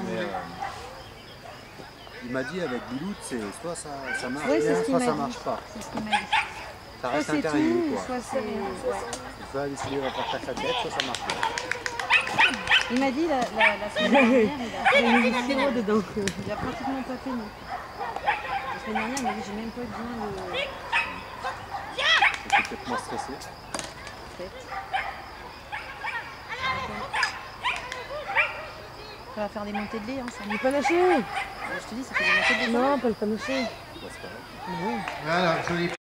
Mais, il m'a dit avec Bilout, c'est soit ça marche oui, bien, soit ça dit. marche pas. C'est ce qu'il m'a dit. Ça reste Soit un c'est terrier, tout, quoi. soit c'est... Soit décider va faire sa tête, soit ça marche pas. Il m'a dit la semaine dernière, il a dedans. il a pratiquement pas fait non. La semaine dernière, il m'a dit j'ai même pas besoin de... J'étais peut-être moins stressé. Peut-être. Ça va faire des montées de lait, hein, ça. Il n'est pas lâché. Je te dis, ça fait des montées de lait. Non, pas le panaché. Bah, c'est pas grave. Voilà, joli.